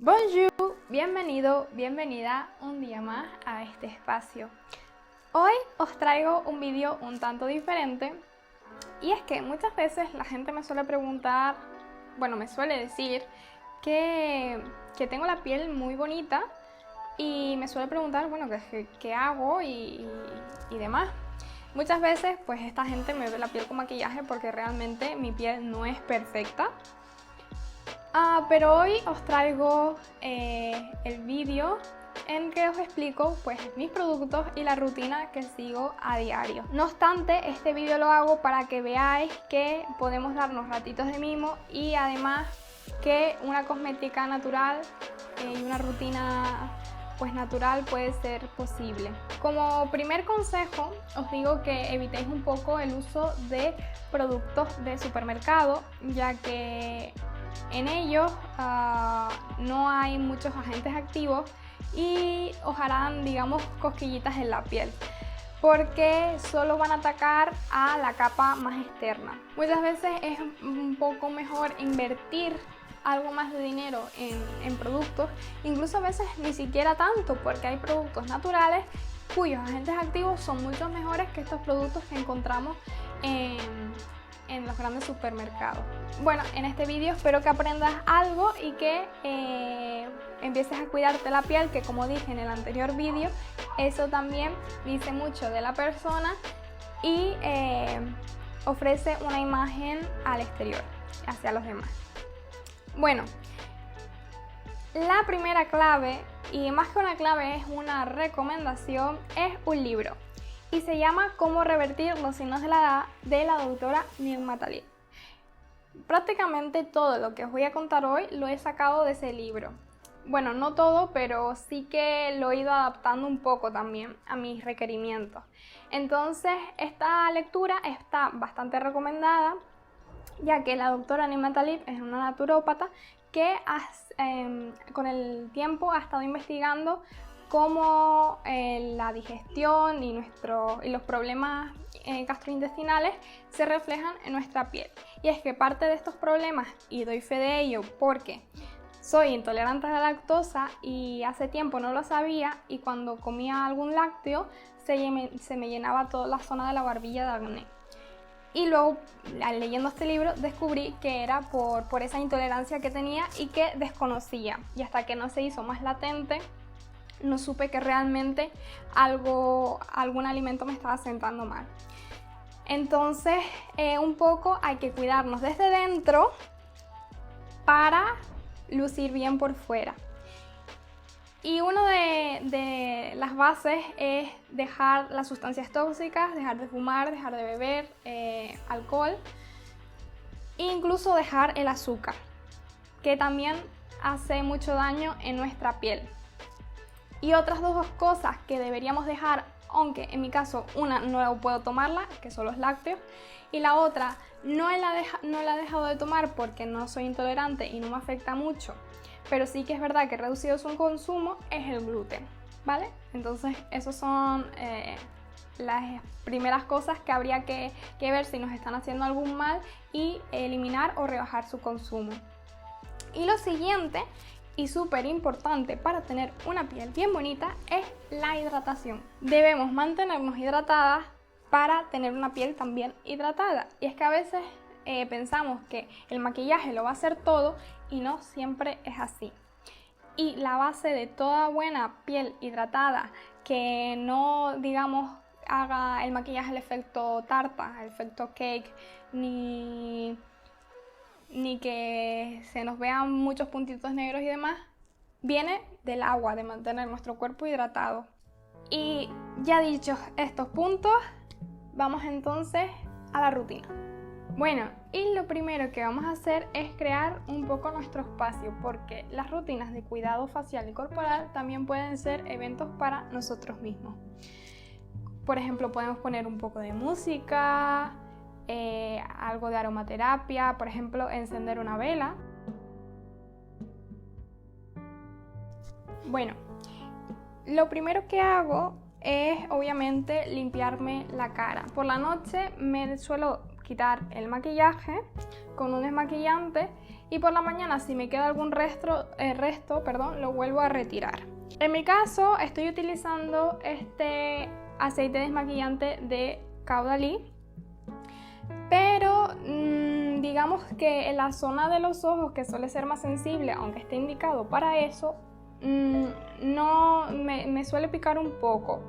Bonjour, bienvenido, bienvenida un día más a este espacio. Hoy os traigo un vídeo un tanto diferente y es que muchas veces la gente me suele preguntar, me suele decir que tengo la piel muy bonita y me suele preguntar, qué hago y demás. Muchas veces pues esta gente me ve la piel con maquillaje porque realmente mi piel no es perfecta. Pero hoy os traigo el vídeo en que os explico pues mis productos y la rutina que sigo a diario. No obstante, este vídeo lo hago para que veáis que podemos darnos ratitos de mimo y además que una cosmética natural y una rutina pues natural puede ser posible. Como primer consejo os digo que evitéis un poco el uso de productos de supermercado, ya que en ellos no hay muchos agentes activos y os harán, cosquillitas en la piel, porque solo van a atacar a la capa más externa. Muchas veces es un poco mejor invertir algo más de dinero en productos, incluso a veces ni siquiera tanto, porque hay productos naturales cuyos agentes activos son mucho mejores que estos productos que encontramos en los grandes supermercados. Bueno, en este vídeo espero que aprendas algo y que empieces a cuidarte la piel, que como dije en el anterior vídeo, eso también dice mucho de la persona y ofrece una imagen al exterior, hacia los demás. Bueno, la primera clave, y más que una clave es una recomendación, es un libro. Y se llama Cómo revertir los signos de la edad, de la doctora Nilma Talib. Prácticamente todo lo que os voy a contar hoy lo he sacado de ese libro. Bueno, no todo, pero sí que lo he ido adaptando un poco también a mis requerimientos. Entonces, esta lectura está bastante recomendada, ya que la doctora Nilma Talib es una naturópata que con el tiempo ha estado investigando cómo la digestión y los problemas gastrointestinales se reflejan en nuestra piel. Y es que parte de estos problemas, y doy fe de ello porque soy intolerante a la lactosa y hace tiempo no lo sabía, y cuando comía algún lácteo se me llenaba toda la zona de la barbilla de acné. Y luego, leyendo este libro, descubrí que era por esa intolerancia que tenía y que desconocía. Y hasta que no se hizo más latente, no supe que realmente algún alimento me estaba sentando mal. Entonces, un poco hay que cuidarnos desde dentro para lucir bien por fuera. Y una de las bases es dejar las sustancias tóxicas, dejar de fumar, dejar de beber alcohol e incluso dejar el azúcar, que también hace mucho daño en nuestra piel. Y otras dos cosas que deberíamos dejar, aunque en mi caso una no puedo tomarla, que son los lácteos, y la otra no la he dejado de tomar porque no soy intolerante y no me afecta mucho, pero sí que es verdad que he reducido su consumo, es el gluten, ¿vale? Entonces esas son las primeras cosas que habría que ver si nos están haciendo algún mal y eliminar o rebajar su consumo. Y lo siguiente, y súper importante para tener una piel bien bonita, es la hidratación. Debemos mantenernos hidratadas para tener una piel también hidratada. Y es que a veces pensamos que el maquillaje lo va a hacer todo y no siempre es así. Y la base de toda buena piel hidratada, que no haga el maquillaje el efecto tarta, el efecto cake, ni que se nos vean muchos puntitos negros y demás, viene del agua, de mantener nuestro cuerpo hidratado. Y ya dichos estos puntos, vamos entonces a la rutina. Bueno, y lo primero que vamos a hacer es crear un poco nuestro espacio, porque las rutinas de cuidado facial y corporal también pueden ser eventos para nosotros mismos. Por ejemplo, podemos poner un poco de música, algo de aromaterapia, por ejemplo, encender una vela. Bueno, lo primero que hago es obviamente limpiarme la cara. Por la noche me suelo quitar el maquillaje con un desmaquillante y por la mañana si me queda algún resto, lo vuelvo a retirar. En mi caso estoy utilizando este aceite desmaquillante de Caudalie, pero digamos que en la zona de los ojos, que suele ser más sensible, aunque esté indicado para eso, no me suele picar un poco.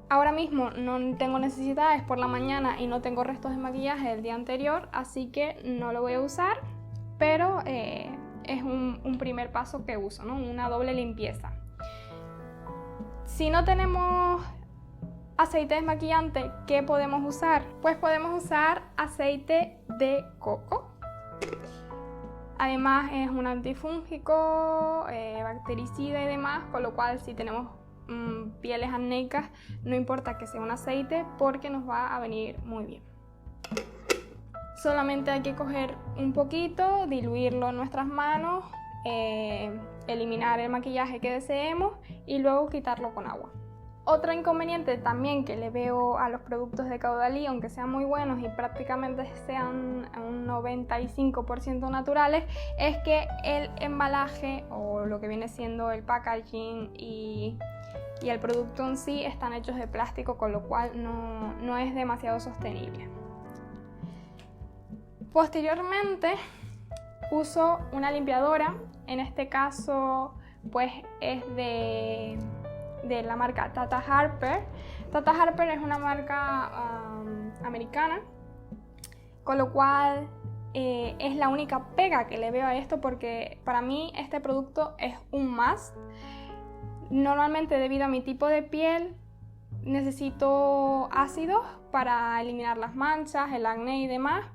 Ahora mismo no tengo necesidades por la mañana y no tengo restos de maquillaje del día anterior, así que no lo voy a usar, pero es un primer paso que uso, ¿no? Una doble limpieza. Si no tenemos aceite desmaquillante, ¿qué podemos usar? Pues podemos usar aceite de coco. Además es un antifúngico, bactericida y demás, con lo cual si tenemos pieles acnéicas, no importa que sea un aceite porque nos va a venir muy bien. Solamente hay que coger un poquito, diluirlo en nuestras manos, eliminar el maquillaje que deseemos y luego quitarlo con agua. Otro inconveniente también que le veo a los productos de Caudalie, aunque sean muy buenos y prácticamente sean un 95% naturales, es que el embalaje o lo que viene siendo el packaging y el producto en sí están hechos de plástico, con lo cual no es demasiado sostenible. Posteriormente uso una limpiadora, en este caso pues es de la marca Tata Harper. Tata Harper es una marca americana, con lo cual es la única pega que le veo a esto, porque para mí este producto es un must. Normalmente, debido a mi tipo de piel, necesito ácidos para eliminar las manchas, el acné y demás.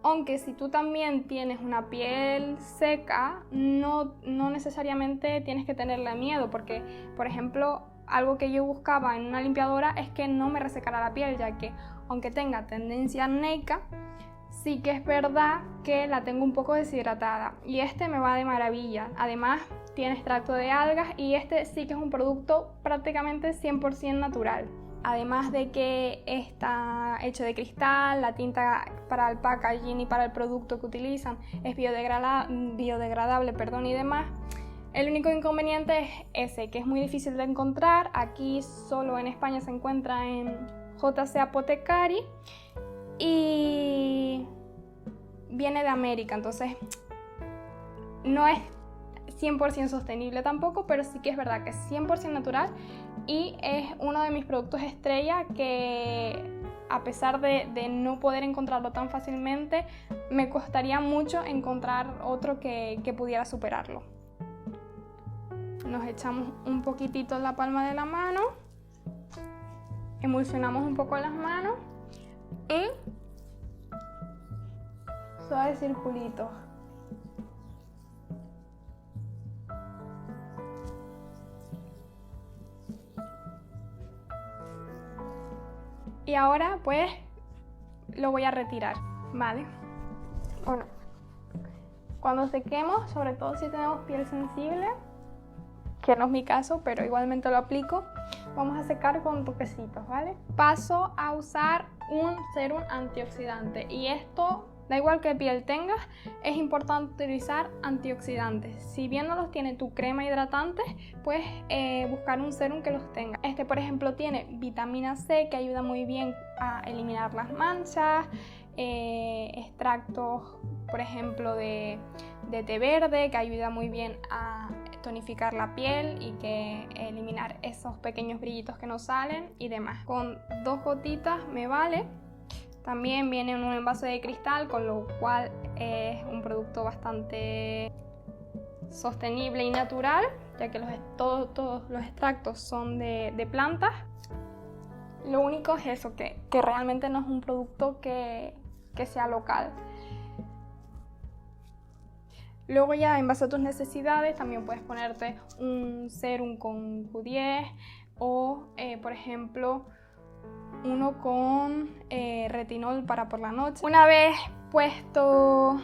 Aunque si tú también tienes una piel seca, no necesariamente tienes que tenerle miedo, porque, por ejemplo, algo que yo buscaba en una limpiadora es que no me resecara la piel, ya que aunque tenga tendencia acnéica, sí que es verdad que la tengo un poco deshidratada, y este me va de maravilla. Además tiene extracto de algas y este sí que es un producto prácticamente 100% natural. Además de que está hecho de cristal, la tinta para el packaging y para el producto que utilizan es biodegradable, y demás. El único inconveniente es ese, que es muy difícil de encontrar. Aquí solo en España se encuentra en JC Apothecary y viene de América, entonces no es 100% sostenible tampoco, pero sí que es verdad que es 100% natural y es uno de mis productos estrella, que a pesar de no poder encontrarlo tan fácilmente, me costaría mucho encontrar otro que pudiera superarlo. Nos echamos un poquitito en la palma de la mano, emulsionamos un poco las manos y suaves circulitos. Y ahora pues lo voy a retirar, ¿vale? Bueno, cuando sequemos, sobre todo si tenemos piel sensible, que no es mi caso, pero igualmente lo aplico, vamos a secar con toquecitos, ¿vale? Paso a usar un sérum antioxidante, y esto, da igual qué piel tengas, es importante utilizar antioxidantes. Si bien no los tiene tu crema hidratante, puedes buscar un sérum que los tenga. Este, por ejemplo, tiene vitamina C, que ayuda muy bien a eliminar las manchas, extractos, por ejemplo, de té verde, que ayuda muy bien a tonificar la piel y que eliminar esos pequeños brillitos que nos salen y demás. Con 2 gotitas me vale. También viene en un envase de cristal, con lo cual es un producto bastante sostenible y natural, ya que todos los extractos son de plantas. Lo único es eso, que realmente no es un producto que sea local. Luego, ya en base a tus necesidades, también puedes ponerte un sérum con Q10 o, por ejemplo, uno con retinol para por la noche. Una vez puesto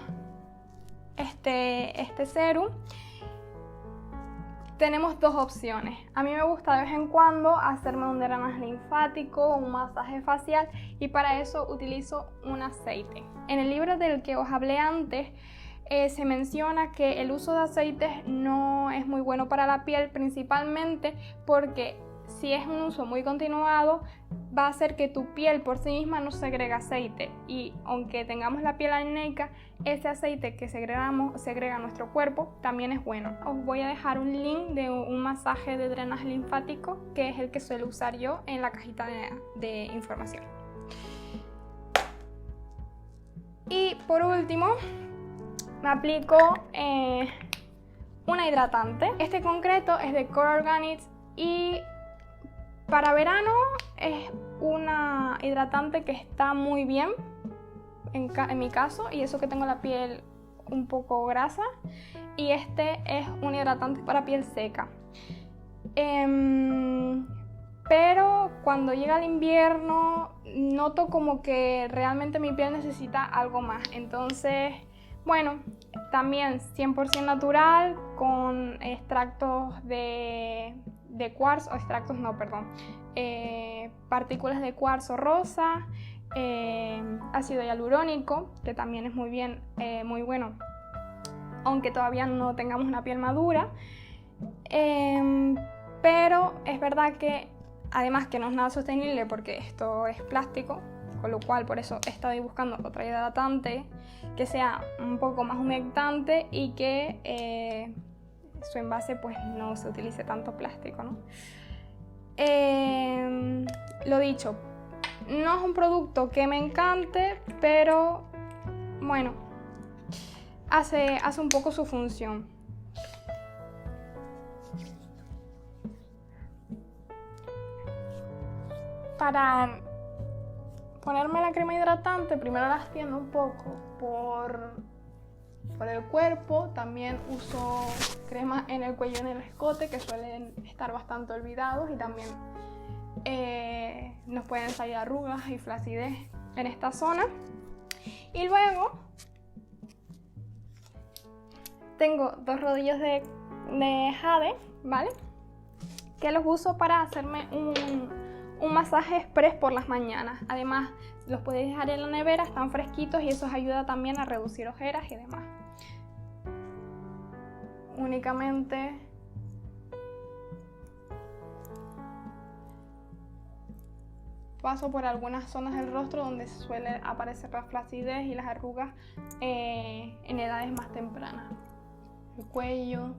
este sérum, tenemos dos opciones. A mí me gusta de vez en cuando hacerme un drenaje linfático, un masaje facial, y para eso utilizo un aceite. En el libro del que os hablé antes, se menciona que el uso de aceites no es muy bueno para la piel, principalmente porque si es un uso muy continuado va a hacer que tu piel por sí misma no segregue aceite, y aunque tengamos la piel acnéica, ese aceite que segrega nuestro cuerpo también es bueno. Os voy a dejar un link de un masaje de drenaje linfático, que es el que suelo usar yo, en la cajita de información. Y por último me aplico una hidratante. Este concreto es de Core Organics y para verano es una hidratante que está muy bien en mi caso, y eso que tengo la piel un poco grasa, y este es un hidratante para piel seca. Pero cuando llega el invierno noto como que realmente mi piel necesita algo más, entonces bueno, también 100% natural, con extractos de cuarzo, partículas de cuarzo rosa, ácido hialurónico, que también es muy bueno, aunque todavía no tengamos una piel madura, pero es verdad que además que no es nada sostenible porque esto es plástico, con lo cual por eso he estado buscando otra hidratante que sea un poco más humectante y que su envase pues no se utilice tanto plástico, ¿no? Lo dicho, no es un producto que me encante, pero bueno, hace un poco su función. Para ponerme la crema hidratante, primero la extiendo un poco por el cuerpo. También uso crema en el cuello y en el escote, que suelen estar bastante olvidados, y también nos pueden salir arrugas y flacidez en esta zona. Y luego tengo 2 rodillos de jade, ¿vale? Que los uso para hacerme un masaje express por las mañanas. Además, los podéis dejar en la nevera, están fresquitos y eso os ayuda también a reducir ojeras y demás. Únicamente paso por algunas zonas del rostro donde suele aparecer la flacidez y las arrugas en edades más tempranas. El cuello,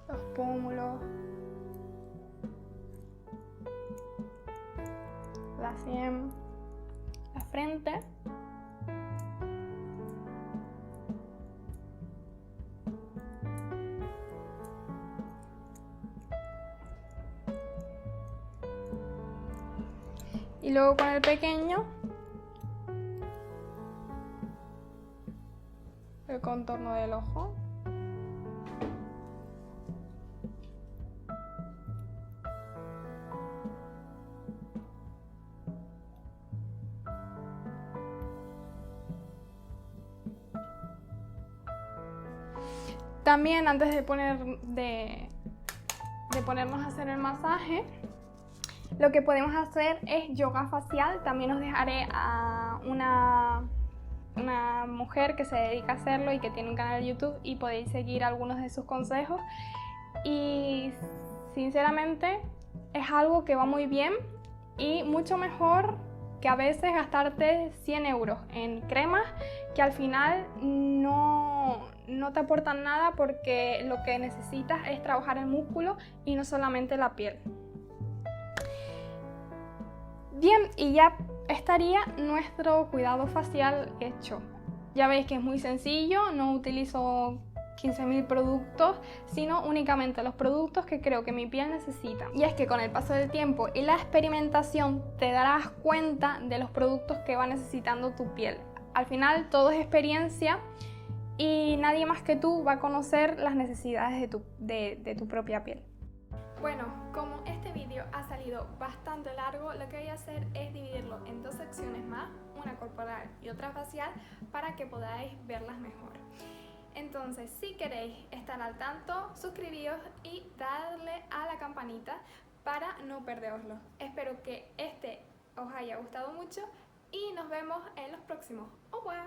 los pómulos, la sien, la frente. Y luego con el pequeño, el contorno del ojo. También antes de ponernos a hacer el masaje, lo que podemos hacer es yoga facial. También os dejaré a una mujer que se dedica a hacerlo y que tiene un canal de YouTube, y podéis seguir algunos de sus consejos. Y sinceramente es algo que va muy bien y mucho mejor que a veces gastarte 100 euros en cremas que al final no te aportan nada, porque lo que necesitas es trabajar el músculo y no solamente la piel. Bien, y ya estaría nuestro cuidado facial hecho. Ya veis que es muy sencillo, no utilizo 15.000 productos, sino únicamente los productos que creo que mi piel necesita. Y es que con el paso del tiempo y la experimentación te darás cuenta de los productos que va necesitando tu piel. Al final todo es experiencia y nadie más que tú va a conocer las necesidades de tu propia piel. Bueno, como este vídeo ha salido bastante largo, lo que voy a hacer es dividirlo en dos secciones más, una corporal y otra facial, para que podáis verlas mejor. Entonces, si queréis estar al tanto, suscribíos y darle a la campanita para no perderoslo. Espero que este os haya gustado mucho y nos vemos en los próximos. ¡Au revoir!